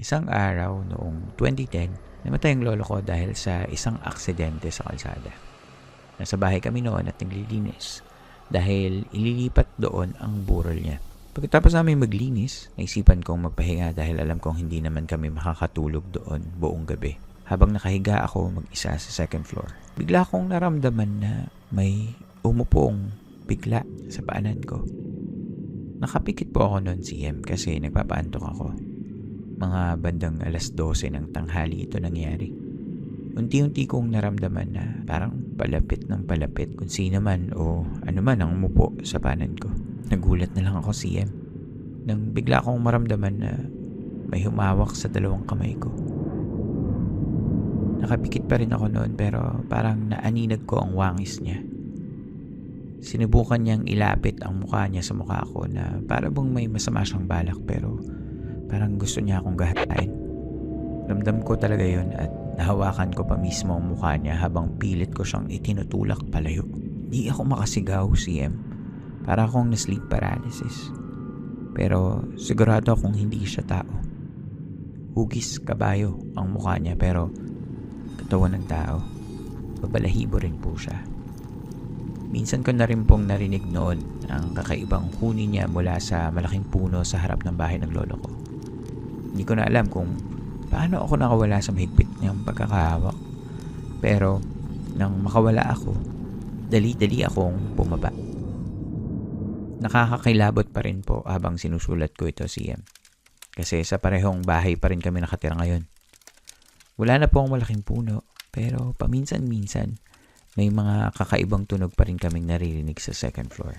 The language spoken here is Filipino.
Isang araw noong 2010, namatay ang lolo ko dahil sa isang aksidente sa kalsada. Nasa bahay kami noon at naglilinis dahil ililipat doon ang burol niya. Pagkatapos namin maglinis, naisipan kong magpahinga dahil alam kong hindi naman kami makakatulog doon buong gabi. Habang nakahiga ako mag-isa sa second floor, bigla akong naramdaman na may umupong bigla sa paanan ko. Nakapikit po ako noon CM kasi nagpapaantok ako. Mga bandang 12:00 ng tanghali ito nangyari. Unti-unti kong naramdaman na parang palapit ng palapit kung sino man o ano man ang umupo sa panan ko. Nagulat na lang ako CM nang bigla akong maramdaman na may humawak sa dalawang kamay ko. Nakapikit pa rin ako noon pero parang naaninag ko ang wangis niya. Sinubukan niyang ilapit ang mukha niya sa mukha ko na para bang may masama siyang balak pero parang gusto niya akong gahatain. Ramdam ko talaga yon at nahawakan ko pa mismo ang mukha niya habang pilit ko siyang itinutulak palayo. Di ako makasigaw, CM. Para akong na-sleep paralysis. Pero sigurado akong hindi siya tao. Hugis kabayo ang mukha niya pero katawan ng tao. Babalahibo rin po siya. Minsan ko na rin pong narinig noon ang kakaibang huni niya mula sa malaking puno sa harap ng bahay ng lolo ko. Hindi ko na alam kung paano ako nakawala sa mahigpit niyang pagkakahawak. Pero nang makawala ako, dali-dali akong bumaba. Nakakakilabot pa rin po habang sinusulat ko ito, CM. Kasi sa parehong bahay pa rin kami nakatira ngayon. Wala na po ang malaking puno, pero paminsan-minsan may mga kakaibang tunog pa rin kaming naririnig sa second floor.